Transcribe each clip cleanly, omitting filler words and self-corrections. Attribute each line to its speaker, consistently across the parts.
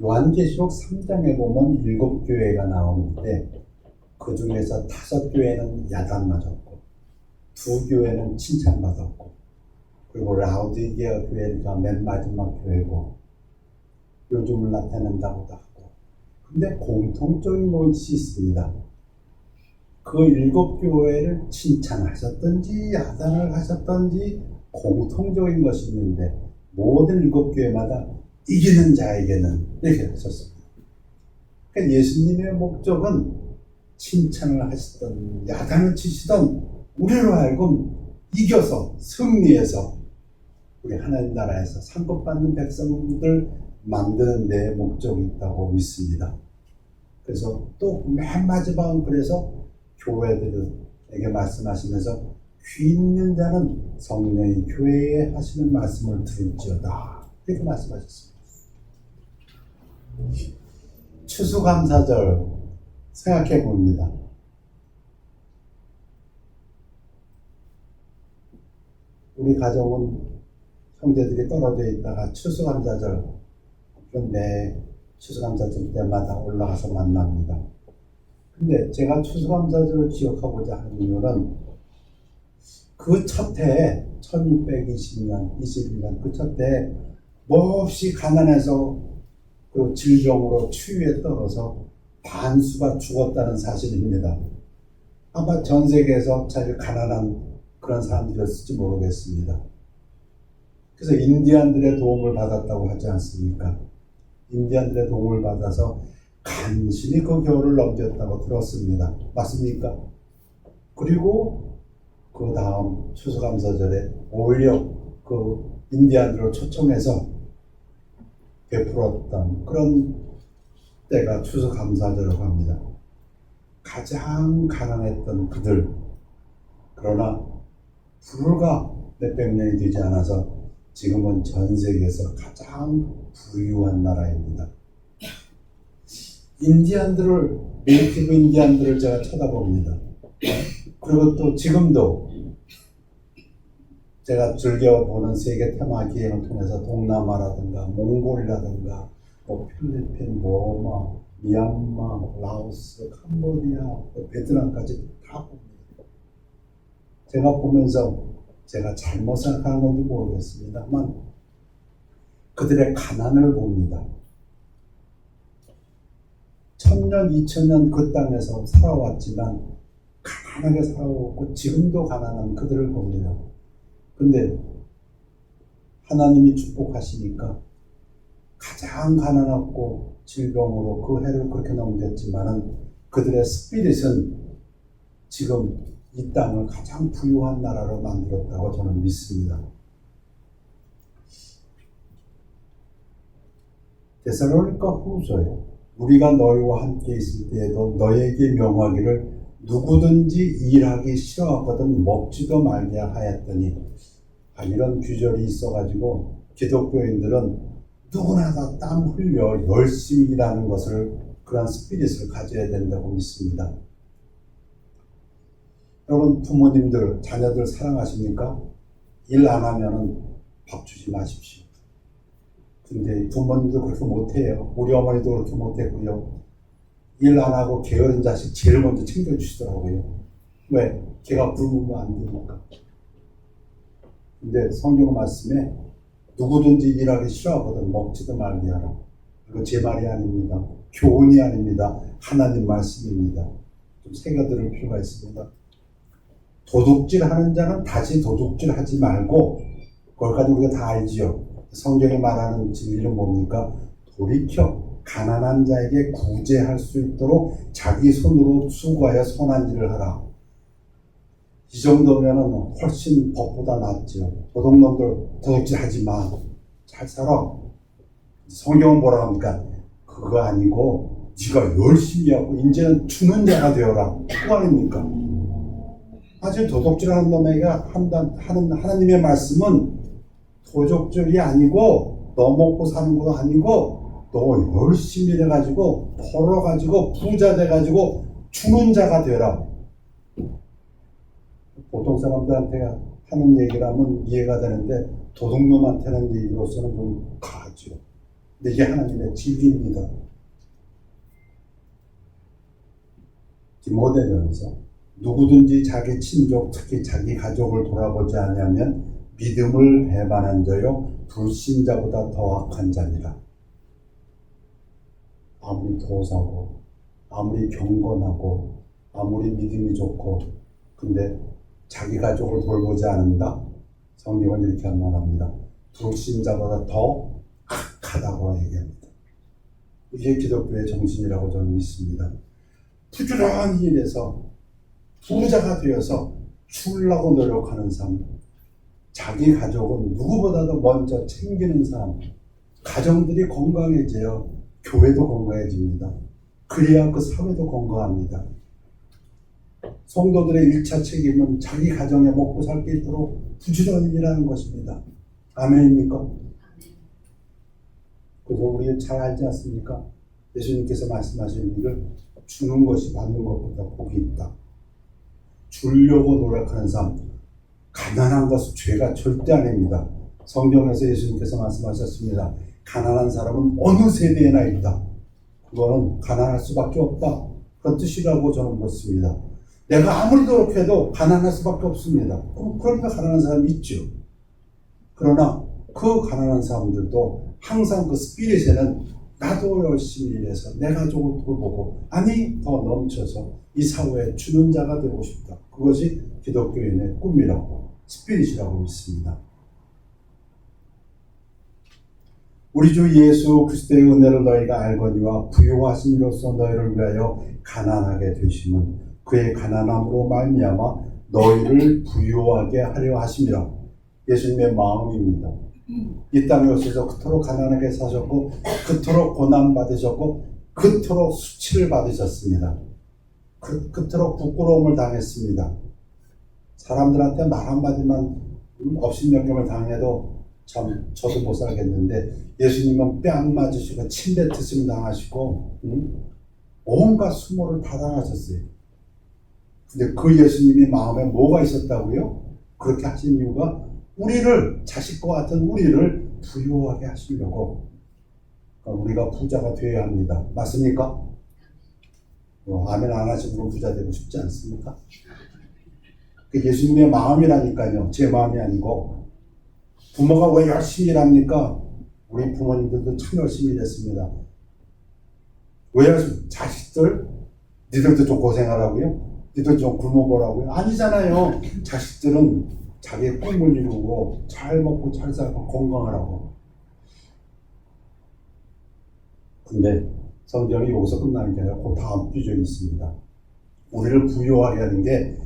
Speaker 1: 요한계시록 3장에 보면 7교회가 나오는데 그 중에서 5교회는 야단 맞았고 2교회는 칭찬받았고 그리고 라우디게아 교회가 맨 마지막 교회고 요즘을 나타낸다고도 하고 근데 공통적인 것이 있습니다. 그 7교회를 칭찬하셨든지 야단을 하셨든지 공통적인 것이 있는데 모든 7교회마다 이기는 자에게는 이렇게 하셨습니다. 그러니까 예수님의 목적은 칭찬을 하시던 야단을 치시던 우리로 하여금 이겨서 승리해서 우리 하나님 나라에서 상급받는 백성들 만드는 데 목적이 있다고 믿습니다. 그래서 또 맨 마지막은 그래서 교회들에게 말씀하시면서 귀 있는 자는 성령이 교회에 하시는 말씀을 들을지어다 이렇게 말씀하셨습니다. 추수감사절 생각해 봅니다. 우리 가정은 형제들이 떨어져 있다가 추수감사절 매 추수감사절 때마다 올라가서 만납니다. 근데 제가 추수감사절을 기억하고자 하는 이유는 그 첫 해에 1620년, 21년 그 첫 해에 몹시 가난해서 그 질병으로 추위에 떨어서 반수가 죽었다는 사실입니다. 아마 전 세계에서 제일 가난한 그런 사람들이었을지 모르겠습니다. 그래서 인디안들의 도움을 받았다고 하지 않습니까? 인디안들의 도움을 받아서 간신히 그 겨울을 넘겼다고 들었습니다. 맞습니까? 그리고 그 다음 추수감사절에 오히려 그 인디안들을 초청해서 베풀었던 그런 때가 추수감사절이라고 합니다. 가장 가난했던 그들, 그러나 불과 몇백 년이 되지 않아서 지금은 전 세계에서 가장 부유한 나라입니다. 인디안들을, 네이티브 인디안들을 제가 쳐다봅니다. 그리고 또 지금도 제가 즐겨보는 세계 테마 기행을 통해서 동남아라든가 몽골이라든가 필리핀, 버마, 미얀마, 라오스, 캄보디아, 베트남까지 다 봅니다. 제가 보면서 제가 잘못 생각하는 건지 모르겠습니다만 그들의 가난을 봅니다. 1000년, 2000년 그 땅에서 살아왔지만 가난하게 살아왔고 지금도 가난한 그들을 봅니다. 근데 하나님이 축복하시니까 가장 가난하고 질병으로 그 해를 그렇게 넘겼지만은 그들의 스피릿은 지금 이 땅을 가장 부유한 나라로 만들었다고 저는 믿습니다. 데살로니가 후서에 우리가 너희와 함께 있을 때에도 너희에게 명하기를 누구든지 일하기 싫어하거든 먹지도 말게 하였더니 이런 규절이 있어가지고 기독교인들은 누구나 다 땀 흘려 열심히 일하는 것을 그런 스피릿을 가져야 된다고 믿습니다. 여러분 부모님들 자녀들 사랑하십니까? 일 안 하면은 밥 주지 마십시오. 근데 부모님도 그렇게 못해요. 우리 어머니도 그렇게 못했고요. 일 안 하고 게으른 자식 제일 먼저 챙겨주시더라고요. 왜? 걔가 굶으면 안 되니까. 근데 성경 말씀에 누구든지 일하기 싫어하거든 먹지도 말게 하라. 이거 제 말이 아닙니다. 교훈이 아닙니다. 하나님 말씀입니다. 좀 새겨들을 필요가 있습니다. 도둑질하는 자는 다시 도둑질하지 말고 그걸까지 우리가 다 알지요. 성경이 말하는 진리는 뭡니까? 돌이켜 가난한 자에게 구제할 수 있도록 자기 손으로 수고하여 선한 일을 하라. 이 정도면 훨씬 법보다 낫죠. 도둑놈들 도둑질하지 마. 잘 살아. 성경은 뭐라 합니까? 그거 아니고 네가 열심히 하고 이제는 주는 자가 되어라. 그거 아닙니까? 아주 도둑질하는 놈에게 하는 하나님의 말씀은 도둑질이 아니고 너 먹고 사는 거 아니고 너 열심히 해가지고 벌어가지고 부자 돼가지고 주는 자가 되라. 보통 사람들한테 하는 얘기라면 이해가 되는데 도둑놈한테는 얘기로서는 좀 가죠. 이게 하나님의 진리입니다. 디모데전서 누구든지 자기 친족, 특히 자기 가족을 돌아보지 않으면 믿음을 배반한 자요 불신자보다 더 악한 자니라. 아무리 도사고 아무리 경건하고 아무리 믿음이 좋고 근데 자기 가족을 돌보지 않는다? 성경은 이렇게 말합니다. 불신자보다 더 악하다고 얘기합니다. 이게 기독교의 정신이라고 저는 믿습니다. 부지런히 일해서 부자가 되어서 죽으려고 노력하는 삶, 자기 가족은 누구보다도 먼저 챙기는 삶, 가정들이 건강해져요. 교회도 건강해집니다. 그래야 그 사회도 건강합니다. 성도들의 1차 책임은 자기 가정에 먹고 살 게 있도록 부지런히 일하는 것입니다. 아멘입니까? 그래서 우리 잘 알지 않습니까? 예수님께서 말씀하신 일을 주는 것이 받는 것보다 복이 있다. 주려고 노력하는 삶, 가난한 것은 죄가 절대 아닙니다. 성경에서 예수님께서 말씀하셨습니다. 가난한 사람은 어느 세대에나 있다. 그거는 가난할 수밖에 없다. 그런 뜻이라고 저는 보습니다. 내가 아무리 노력해도 가난할 수밖에 없습니다. 그러니까 가난한 사람이 있죠. 그러나 그 가난한 사람들도 항상 그 스피릿에는 나도 열심히 일해서 내 가족을 돌보고 아니 더 넘쳐서 이 사회에 주는 자가 되고 싶다. 그것이 기독교인의 꿈이라고 스피릿이라고 믿습니다. 우리 주 예수 그리스도의 은혜를 너희가 알거니와 부요하심으로써 너희를 위하여 가난하게 되심은 그의 가난함으로 말미암아 너희를 부요하게 하려 하심이라. 예수님의 마음입니다. 이 땅에 오셔서 그토록 가난하게 사셨고 그토록 고난받으셨고 그토록 수치를 받으셨습니다. 그토록 부끄러움을 당했습니다. 사람들한테 말 한마디만 업신여김을 당해도 참 저도 못 살겠는데 예수님은 뺨 맞으시고 침 뱉으심 당하시고 온갖 수모를 다 당하셨어요. 근데 그 예수님이 마음에 뭐가 있었다고요? 그렇게 하신 이유가 우리를, 자식과 같은 우리를 부유하게 하시려고. 우리가 부자가 되어야 합니다. 맞습니까? 아멘 안 하시는 분 부자 되고 싶지 않습니까? 그 예수님의 마음이라니까요. 제 마음이 아니고. 부모가 왜 열심히 일합니까? 우리 부모님들도 참 열심히 일했습니다. 왜 자식들? 니들도 좀 고생하라고요? 니들 좀 굶어보라고요? 아니잖아요. 자식들은 자기의 꿈을 이루고 잘 먹고 잘 살고 건강하라고. 근데 성경이 여기서 끝나는 게 아니라 그 다음 규정이 있습니다. 우리를 부유하게 하는 게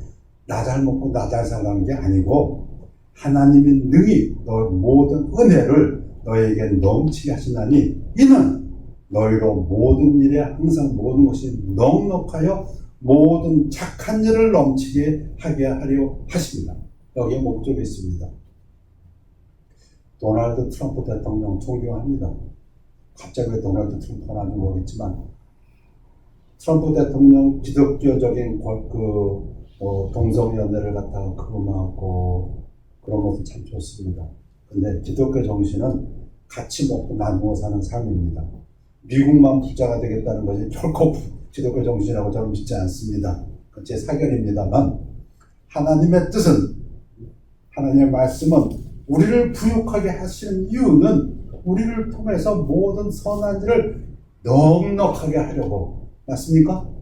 Speaker 1: 나 잘 먹고 나 잘 살라는 게 아니고 하나님이 능히 너 모든 은혜를 너에게 넘치게 하시나니 이는 너희로 모든 일에 항상 모든 것이 넉넉하여 모든 착한 일을 넘치게 하게 하려 하십니다. 여기에 목적이 있습니다. 도널드 트럼프 대통령 존경합니다. 갑자기 왜 도널드 트럼프가 나는지 모르겠지만 트럼프 대통령 기독교적인 동성연애를 갖다가 금하고 그런 것도 참 좋습니다. 근데 기독교 정신은 같이 먹고 나누어 사는 삶입니다. 미국만 부자가 되겠다는 것이 결코 기독교 정신이라고 저는 믿지 않습니다. 제 사견입니다만 하나님의 뜻은, 하나님의 말씀은 우리를 부유하게 하시는 이유는 우리를 통해서 모든 선한 일을 넉넉하게 하려고. 맞습니까?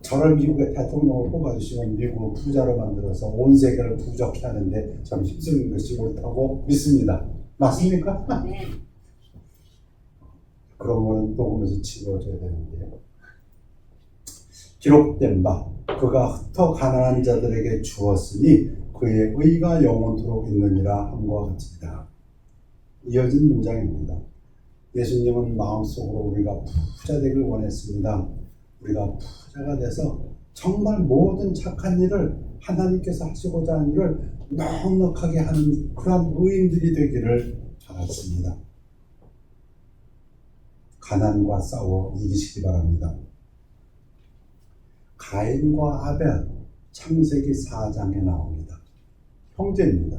Speaker 1: 저를 미국의 대통령을 뽑아주시면 미국을 부자로 만들어서 온 세계를 부족해 하는데 참 힘쓰는 것이 옳다고 믿습니다. 맞습니까? 네. 그런 거는 또 보면서 치워줘야 되는데요. 기록된 바 그가 흩어 가난한 자들에게 주었으니 그의 의가 영원토록 있느니라 함과 같습니다. 이어진 문장입니다. 예수님은 마음속으로 우리가 부자 되길 원했습니다. 우리가 부자가 돼서 정말 모든 착한 일을 하나님께서 하시고자 하는 일을 넉넉하게 하는 그런 의인들이 되기를 바랐습니다. 가난과 싸워 이기시기 바랍니다. 가인과 아벨, 창세기 4장에 나옵니다. 형제입니다.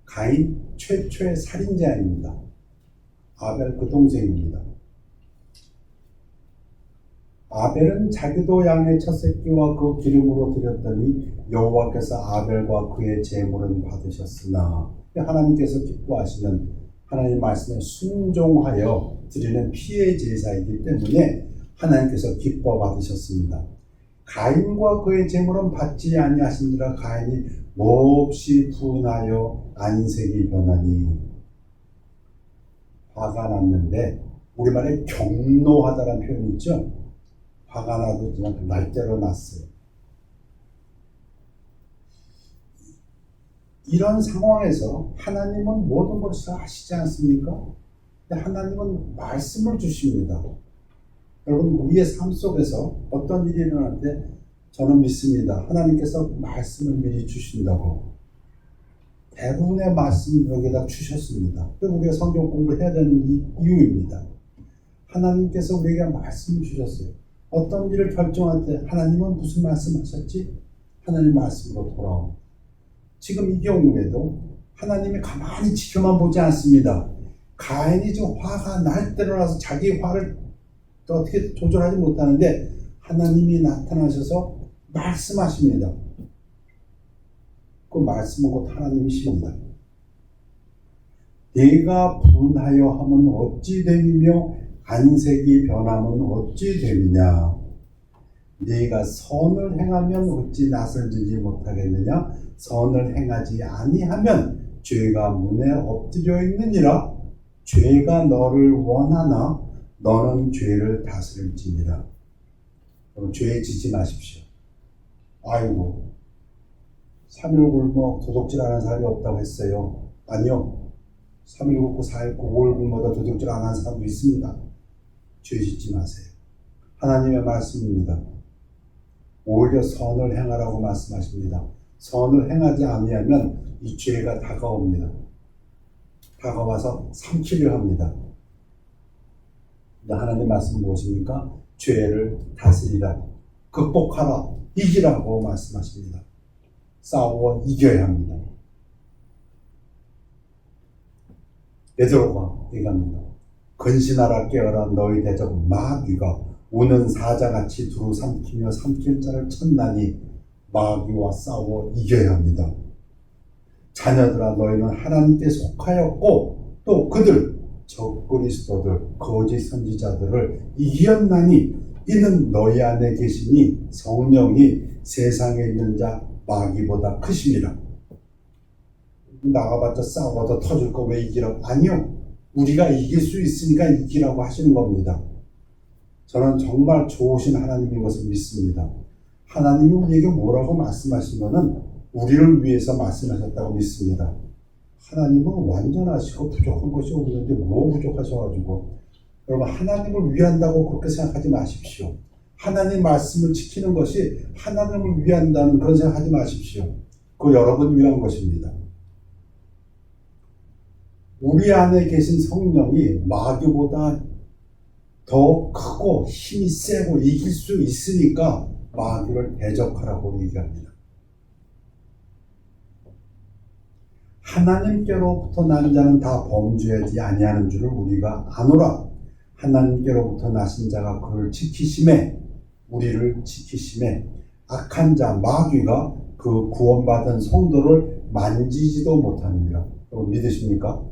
Speaker 1: 가인 최초의 살인자입니다. 아벨 그 동생입니다. 아벨은 자기도 양의 첫 새끼와 그 기름으로 드렸더니 여호와께서 아벨과 그의 제물은 받으셨으나 하나님께서 기뻐하시는 하나님 말씀에 순종하여 드리는 피의 제사이기 때문에 하나님께서 기뻐 받으셨습니다. 가인과 그의 제물은 받지 아니하시니라. 가인이 몹시 분하여 안색이 변하니. 화가 났는데 우리말에 경노하다라는 표현이 있죠. 화가 나도 그냥 날대로 났어요. 이런 상황에서 하나님은 모든 것을 하시지 않습니까? 근데 하나님은 말씀을 주십니다. 여러분, 우리의 삶 속에서 어떤 일이 일어날 때 저는 믿습니다. 하나님께서 말씀을 미리 주신다고. 대부분의 말씀을 여기다 주셨습니다. 그래서 우리가 성경 공부를 해야 되는 이유입니다. 하나님께서 우리에게 말씀을 주셨어요. 어떤 일을 결정할 때 하나님은 무슨 말씀하셨지? 하나님 말씀으로 돌아옵니다. 지금 이 경우에도 하나님이 가만히 지켜만 보지 않습니다. 가인이 지금 화가 날 대로 나서 자기 화를 또 어떻게 조절하지 못하는데 하나님이 나타나셔서 말씀하십니다. 그 말씀은 곧 하나님이십니다. 내가 분하여 하면 어찌 됨이며 안색이 변하면 어찌 됨이냐. 네가 선을 행하면 어찌 낯을 지지 못하겠느냐. 선을 행하지 아니하면 죄가 문에 엎드려 있느니라. 죄가 너를 원하나 너는 죄를 다스릴지니라. 죄에 지지 마십시오. 아이고 3일 굶어 도둑질하는 사람이 없다고 했어요. 아니요. 3일 굶고 4일 굶고 5일 굶어도 도둑질 안 하는 사람도 있습니다. 죄 짓지 마세요. 하나님의 말씀입니다. 오히려 선을 행하라고 말씀하십니다. 선을 행하지 아니하면 이 죄가 다가옵니다. 다가와서 삼키려 합니다. 근데 하나님 말씀 무엇입니까? 죄를 다스리라, 극복하라, 이기라고 말씀하십니다. 싸워 이겨야 합니다. 베드로가 얘기합니다. 근신하라 깨어라 너희 대적 마귀가 우는 사자같이 두루 삼키며 삼킬 자를 찾나니 마귀와 싸워 이겨야 합니다. 자녀들아 너희는 하나님께 속하였고 또 그들 적그리스도들 거짓 선지자들을 이겼나니 이는 너희 안에 계시니 성령이 세상에 있는 자 마귀보다 크심이라. 나가봤자 싸워도 터질 거 왜 이기라고? 아니요. 우리가 이길 수 있으니까 이기라고 하시는 겁니다. 저는 정말 좋으신 하나님인 것을 믿습니다. 하나님이 우리에게 뭐라고 말씀하시면은 우리를 위해서 말씀하셨다고 믿습니다. 하나님은 완전하시고 부족한 것이 없는데 뭐 부족하셔가지고. 여러분, 하나님을 위한다고 그렇게 생각하지 마십시오. 하나님 말씀을 지키는 것이 하나님을 위한다는 그런 생각하지 마십시오. 그거 여러분 위한 것입니다. 우리 안에 계신 성령이 마귀보다 더 크고 힘이 세고 이길 수 있으니까 마귀를 대적하라고 얘기합니다. 하나님께로부터 난 자는 다 범죄하지 아니하는 줄을 우리가 아노라. 하나님께로부터 나신 자가 그를 지키심에, 우리를 지키심에 악한 자 마귀가 그 구원받은 성도를 만지지도 못하느니라. 여러분 믿으십니까?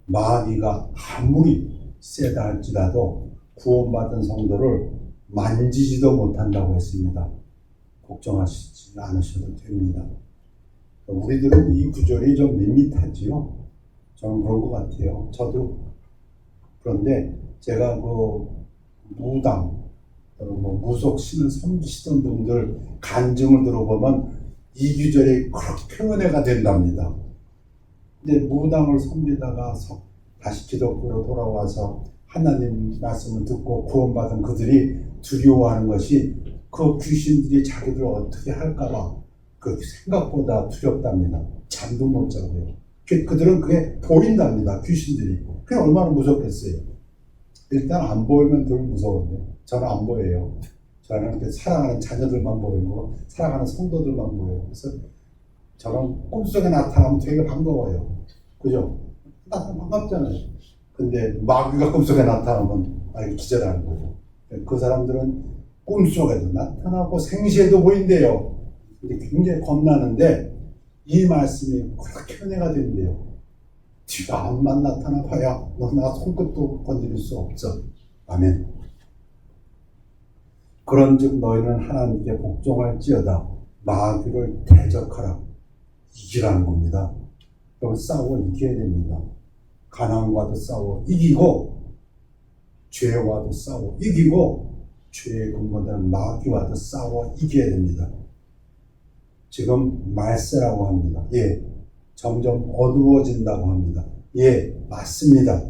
Speaker 1: 마귀가 아무리 세다 할지라도 구원받은 성도를 만지지도 못한다고 했습니다. 걱정하시지 않으셔도 됩니다. 우리들은 이 구절이 좀 밋밋하지요. 저는 그런 것 같아요. 저도. 그런데 제가 그 무당, 무속 신을 섬기시던 분들 간증을 들어보면 이 구절이 그렇게 은혜가 된답니다. 근데 무당을 섬기다가 다시 기독교로 돌아와서 하나님 말씀을 듣고 구원받은 그들이 두려워하는 것이 그 귀신들이 자기들 어떻게 할까봐 그 생각보다 두렵답니다. 잠도 못 자고요. 그들은 그게 보인답니다. 귀신들이. 그게 얼마나 무섭겠어요. 일단 안 보이면 덜 무서운데 저는 안 보여요. 저는 사랑하는 자녀들만 보이고 사랑하는 성도들만 보여요. 그래서 저는 꿈속에 나타나면 되게 반가워요. 그죠? 나타나면 반갑잖아요. 근데 마귀가 꿈속에 나타나면 이게 기절하는 거죠. 그 사람들은 꿈속에도 나타나고 생시에도 보인대요. 근데 굉장히 겁나는데 이 말씀이 그렇게 은혜가 된대요. 뒤가 앞만 나타나 봐야 너 나 손끝도 건드릴 수 없어. 아멘. 그런즉 너희는 하나님께 복종할지어다 마귀를 대적하라. 이기라는 겁니다. 여러분 싸워 이겨야 됩니다. 가난과도 싸워 이기고 죄와도 싸워 이기고 죄의 근본되는 마귀와도 싸워 이겨야 됩니다. 지금 말세라고 합니다. 예, 점점 어두워진다고 합니다. 예, 맞습니다.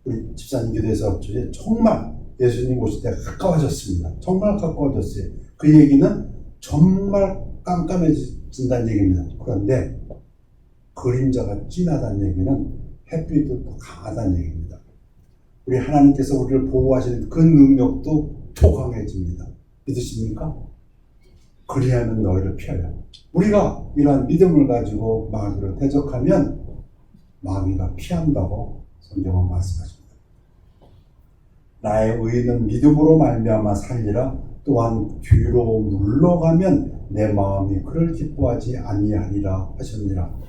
Speaker 1: 우리 집사님 교대에서 정말 예수님 오실 때가 가까워졌습니다. 정말 가까워졌어요. 그 얘기는 정말 깜깜해진다는 얘기입니다. 그런데 그림자가 진하다는 얘기는 햇빛도 더 강하다는 얘기입니다. 우리 하나님께서 우리를 보호하시는 그 능력도 더 강해집니다. 믿으십니까? 그리하면 너희를 피하라. 우리가 이러한 믿음을 가지고 마귀를 대적하면 마귀가 피한다고 성경은 말씀하십니다. 나의 의는 믿음으로 말미암아 살리라. 또한 뒤로 물러가면 내 마음이 그를 기뻐하지 아니하리라 하셨니라.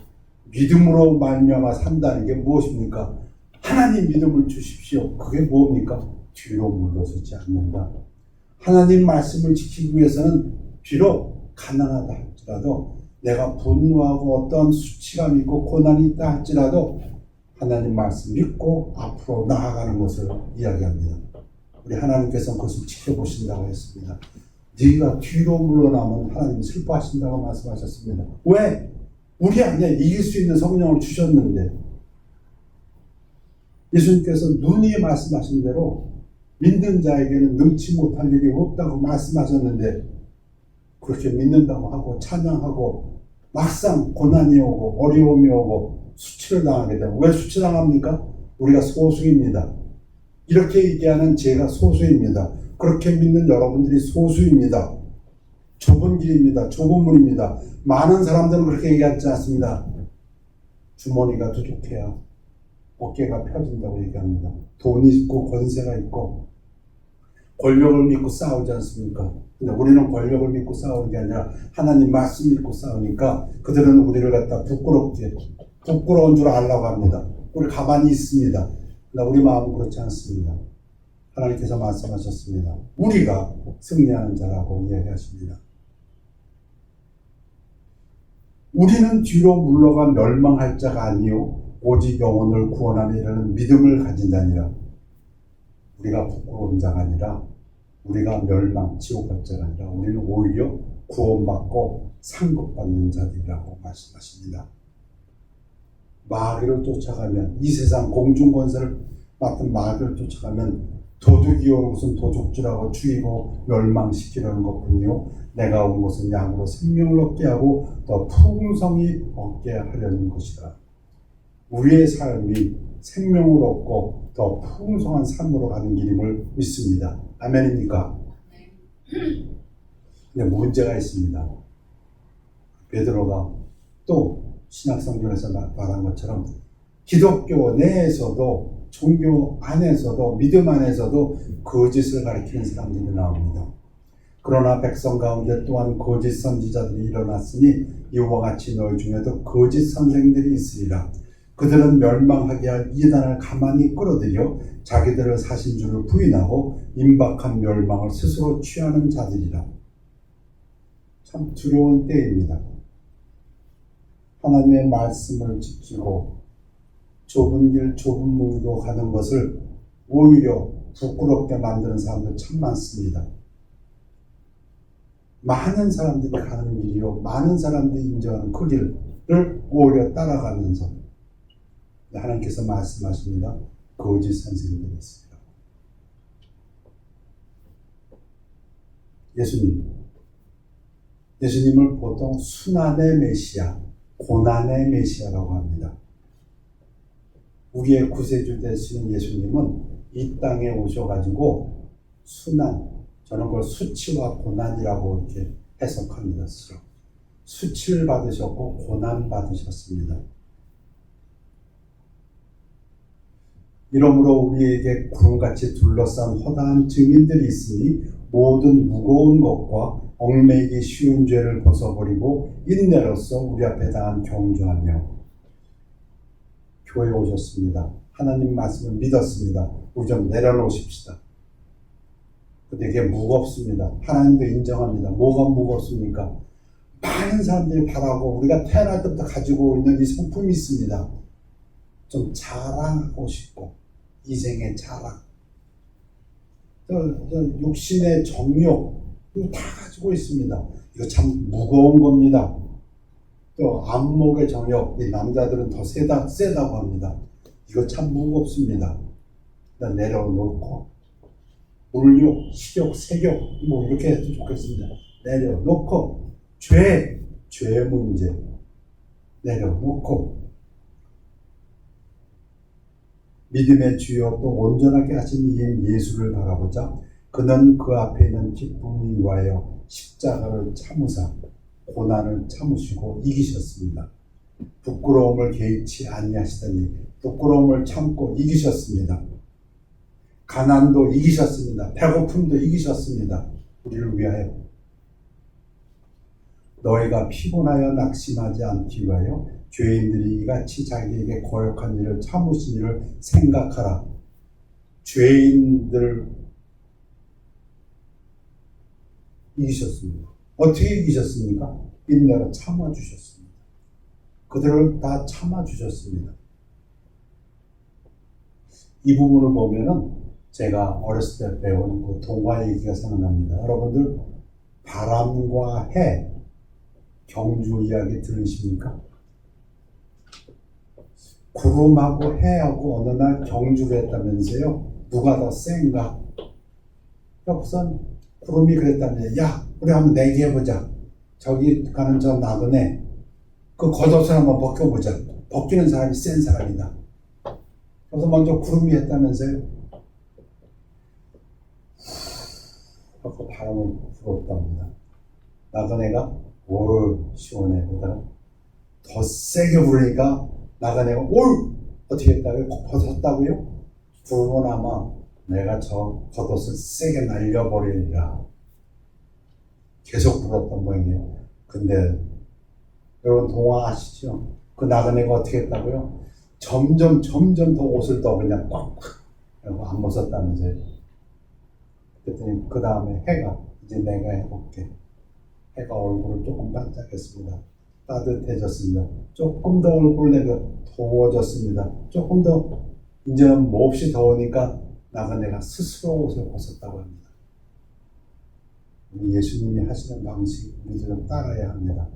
Speaker 1: 믿음으로 말미암아 산다는 게 무엇입니까? 하나님 믿음을 주십시오. 그게 뭡니까? 뒤로 물러서지 않는다. 하나님 말씀을 지키기 위해서는 비록 가난하다 할지라도 내가 분노하고 어떤 수치감 있고 고난이 있다 할지라도 하나님 말씀 믿고 앞으로 나아가는 것을 이야기합니다. 우리 하나님께서는 그것을 지켜보신다고 했습니다. 네가 뒤로 물러나면 하나님 슬퍼하신다고 말씀하셨습니다. 왜? 우리 안에 이길 수 있는 성령을 주셨는데 예수님께서 눈이 말씀하신 대로 믿는 자에게는 능치 못할 일이 없다고 말씀하셨는데 그렇게 믿는다고 하고 찬양하고 막상 고난이 오고 어려움이 오고 수치를 당하게 되고 왜 수치당합니까? 우리가 소수입니다. 이렇게 얘기하는 제가 소수입니다. 그렇게 믿는 여러분들이 소수입니다. 좁은 길입니다. 좁은 문입니다. 많은 사람들은 그렇게 얘기하지 않습니다. 주머니가 두둑해야 어깨가 펴진다고 얘기합니다. 돈이 있고 권세가 있고 권력을 믿고 싸우지 않습니까? 근데 우리는 권력을 믿고 싸우는 게 아니라 하나님 말씀 믿고 싸우니까 그들은 우리를 갖다 부끄러운 줄 알라고 합니다. 우리 가만히 있습니다. 그러나 우리 마음은 그렇지 않습니다. 하나님께서 말씀하셨습니다. 우리가 승리하는 자라고 이야기하십니다. 우리는 뒤로 물러가 멸망할 자가 아니요 오직 영혼을 구원하며 이르는 믿음을 가진 자니라. 우리가 부끄러운 자가 아니라 우리가 멸망, 지옥 갈 자가 아니라 우리는 오히려 구원받고 상급받는 자들이라고 말씀하십니다. 마귀를 쫓아가면 이 세상 공중권세를 맡은 마귀를 쫓아가면 도둑이 온 것은 도둑질하고 죽이고 멸망시키려는 것뿐이요 내가 온 것은 양으로 생명을 얻게 하고 더 풍성히 얻게 하려는 것이다. 우리의 삶이 생명을 얻고 더 풍성한 삶으로 가는 길임을 믿습니다. 아멘입니까? 근데 문제가 있습니다. 베드로가 또 신약성경에서 말한 것처럼 기독교 내에서도 종교 안에서도 믿음 안에서도 거짓을 가리키는 사람들이 나옵니다. 그러나 백성 가운데 또한 거짓 선지자들이 일어났으니 이와 같이 너희 중에도 거짓 선생들이 있으리라. 그들은 멸망하게 할 이단을 가만히 끌어들여 자기들을 사신 줄을 부인하고 임박한 멸망을 스스로 취하는 자들이라. 참 두려운 때입니다. 하나님의 말씀을 지키고 좁은 길 좁은 문으로 가는 것을 오히려 부끄럽게 만드는 사람들 참 많습니다. 많은 사람들이 가는 길이요 많은 사람들이 인정하는 그 길을 오히려 따라가면서 하나님께서 말씀하십니다. 거짓 선생님들이 있습니다. 예수님을 보통 순환의 메시아, 고난의 메시아라고 합니다. 우리의 구세주 되시는 예수님은 이 땅에 오셔가지고 순환, 저는 그걸 수치와 고난이라고 이렇게 해석합니다. 수치를 받으셨고 고난 받으셨습니다. 이러므로 우리에게 구름같이 둘러싼 허다한 증인들이 있으니 모든 무거운 것과 얽매이기 쉬운 죄를 벗어버리고 인내로써 우리 앞에 당한 경주하며. 교회에 오셨습니다. 하나님 말씀을 믿었습니다. 우리 좀 내려놓으십시다. 근데 이게 무겁습니다. 하나님도 인정합니다. 뭐가 무겁습니까? 많은 사람들이 바라고 우리가 태어날 때부터 가지고 있는 이 성품이 있습니다. 좀 자랑하고 싶고, 이생의 자랑, 육신의 정욕, 이거 다 가지고 있습니다. 이거 참 무거운 겁니다. 또 안목의 정욕, 이 남자들은 더 세다고 합니다. 이거 참 무겁습니다. 일단 내려놓고, 물욕, 식욕, 색욕, 뭐 이렇게 해도 좋겠습니다. 내려놓고, 죄 문제 내려놓고, 믿음의 주여 또 온전하게 하신 이 예수를 바라보자. 그는 그 앞에 있는 기쁨을 위하여 십자가를 참으사 고난을 참으시고 이기셨습니다. 부끄러움을 개의치 아니하시더니 부끄러움을 참고 이기셨습니다. 가난도 이기셨습니다. 배고픔도 이기셨습니다. 우리를 위하여. 너희가 피곤하여 낙심하지 않기 위하여 죄인들이 이같이 자기에게 거역한 일을 참으신 일을 생각하라. 죄인들 이기셨습니다. 어떻게 이기셨습니까? 인내로 참아주셨습니다. 그들을 다 참아주셨습니다. 이 부분을 보면은 제가 어렸을 때 배운 그 동화 얘기가 생각납니다. 여러분들 바람과 해 경주 이야기 들으십니까? 구름하고 해하고 어느 날 경주를 했다면서요. 누가 더 센가? 우선 구름이 그랬다면 야 우리 한번 내기해보자. 저기 가는 저 나그네 그 겉옷을 한번 벗겨보자. 벗기는 사람이 센 사람이다. 그래서 먼저 구름이 했다면서요. 그래서 바람을 불었답니다. 나그네가 올 시원해 보다가 더 세게 부르니까 나그네가 올 어떻게 했다고요? 벗었다고요? 구름은 아마 내가 저 겉옷을 세게 날려버리리라 계속 불었던 모양이에요. 근데 여러분 동화 아시죠? 그 나그네가 어떻게 했다고요? 점점 더 옷을 더 그냥 꽉 안 벗었다면서요. 그랬더니 그 다음에 해가 이제 내가 해볼게. 해가 얼굴을 조금 반짝했습니다. 따뜻해졌습니다. 조금 더 얼굴 내가 더워졌습니다. 조금 더 이제는 몹시 더우니까 나그네가 스스로 옷을 벗었다고 합니다. 예수님이 하시는 방식 우리들은 따라야 합니다.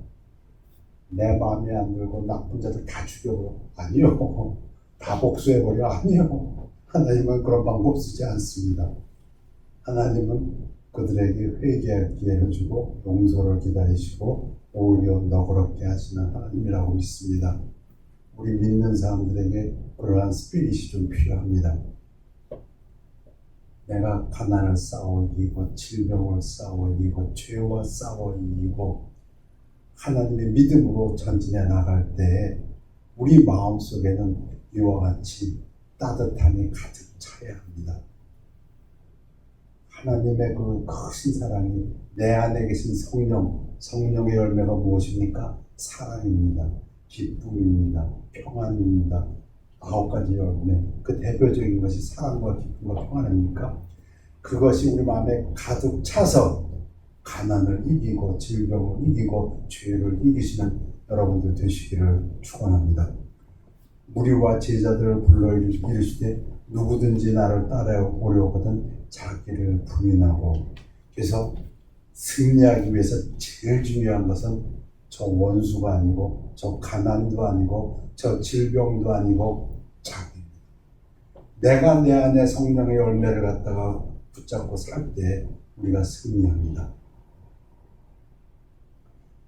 Speaker 1: 내 마음에 안 들고 나쁜 자들 다 죽여버려. 아니요. 다 복수해버려. 아니요. 하나님은 그런 방법 쓰지 않습니다. 하나님은 그들에게 회개할 기회를 주고 용서를 기다리시고 오히려 너그럽게 하시는 하나님이라고 믿습니다. 우리 믿는 사람들에게 그러한 스피릿이 좀 필요합니다. 내가 가난을 싸워 이기고 질병을 싸워 이기고 죄와 싸워 이기고 하나님의 믿음으로 전진해 나갈 때 우리 마음속에는 이와 같이 따뜻함이 가득 차야 합니다. 하나님의 그 크신 사랑이 내 안에 계신 성령의 열매가 무엇입니까? 사랑입니다. 기쁨입니다. 평안입니다. 9가지 열매. 그 대표적인 것이 사랑과 기쁨과 평안입니까? 그것이 우리 마음에 가득 차서 가난을 이기고 질병을 이기고 죄를 이기시는 여러분들 되시기를 축원합니다. 무리와 제자들을 불러 이르시되 누구든지 나를 따라오려거든 자기를 부인하고. 그래서 승리하기 위해서 제일 중요한 것은 저 원수가 아니고 저 가난도 아니고 저 질병도 아니고 자기입니다. 내가 내 안에 성령의 열매를 갖다가 붙잡고 살 때 우리가 승리합니다.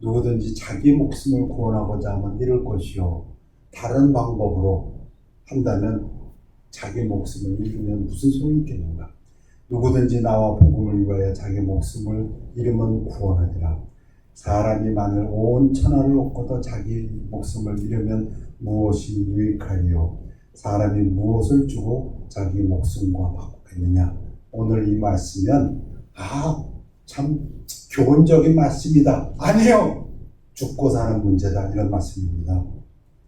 Speaker 1: 누구든지 자기 목숨을 구원하고자 하면 잃을 것이요 다른 방법으로 한다면 자기 목숨을 잃으면 무슨 소용이 있겠는가? 누구든지 나와 복음을 위하여 자기 목숨을 잃으면 구원하리라. 사람이 만일 온 천하를 얻고도 자기 목숨을 잃으면 무엇이 유익하리요? 사람이 무엇을 주고 자기 목숨과 바꾸겠느냐. 오늘 이 말씀은 참 교훈적인 말씀이다. 아니요. 죽고 사는 문제다. 이런 말씀입니다.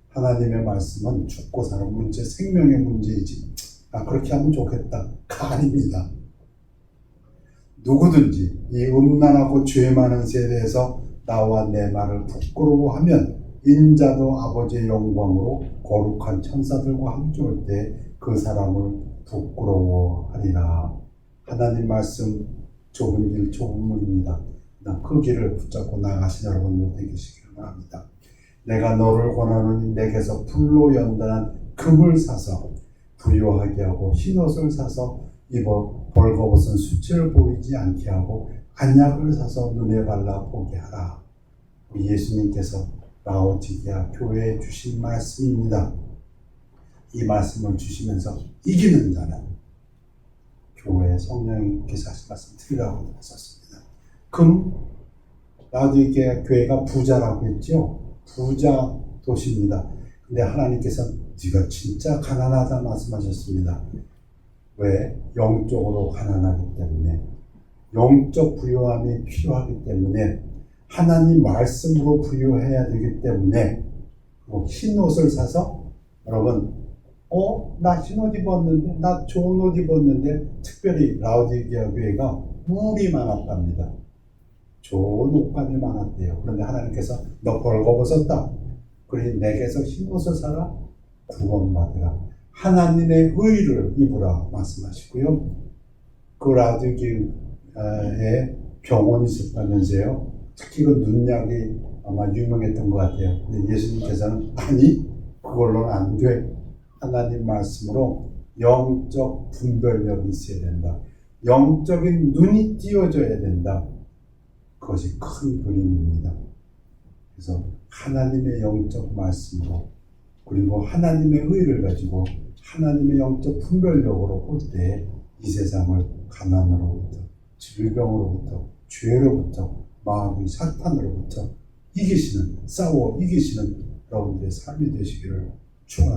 Speaker 1: 하나님의 말씀은 죽고 사는 문제, 생명의 문제이지. 그렇게 하면 좋겠다가 아닙니다. 누구든지 이 음란하고 죄 많은 세대에서 나와 내 말을 부끄러워하면 인자도 아버지의 영광으로 거룩한 천사들과 함께 올 때 그 사람을 부끄러워하리라. 하나님 말씀 좁은 길 좁은 문입니다. 그 길을 붙잡고 나가신 여러분들 되시기를 바랍니다. 내가 너를 권하노니 내게서 풀로 연단한 금을 사서 부요하게 하고 흰옷을 사서 입어 벌거벗은 수치를 보이지 않게 하고 안약을 사서 눈에 발라 보게 하라. 우리 예수님께서 라오디게아 교회에 주신 말씀입니다. 이 말씀을 주시면서 이기는 자는 교회 성령님께서 하신 말씀 드리라고 하셨습니다. 금 라오디게아 교회가 부자라고 했죠. 부자 도시입니다. 근데 하나님께서 네가 진짜 가난하다 말씀하셨습니다. 왜? 영적으로 가난하기 때문에, 영적 부요함이 필요하기 때문에, 하나님 말씀으로 부요해야 되기 때문에, 흰 옷을 사서, 여러분, 나 흰 옷 입었는데, 나 좋은 옷 입었는데, 특별히 라오디게아 교회가 물이 많았답니다. 좋은 옷감이 많았대요. 그런데 하나님께서 너 벌거벗었다. 그러니 내게서 흰 옷을 사라. 구원받으라. 하나님의 의를 입으라 말씀하시고요. 그 라오디게아에 병원이 있었다면서요. 특히 그 눈약이 아마 유명했던 것 같아요. 근데 예수님께서는 아니, 그걸로는 안 돼. 하나님 말씀으로 영적 분별력이 있어야 된다. 영적인 눈이 띄어져야 된다. 그것이 큰 그림입니다. 그래서 하나님의 영적 말씀으로 그리고 하나님의 의를 가지고 하나님의 영적 분별력으로 볼 때 이 세상을 가난으로부터 질병으로부터 죄로부터 마귀 사탄으로부터 이기시는 싸워 이기시는 여러분들의 삶이 되시기를 축원합니다.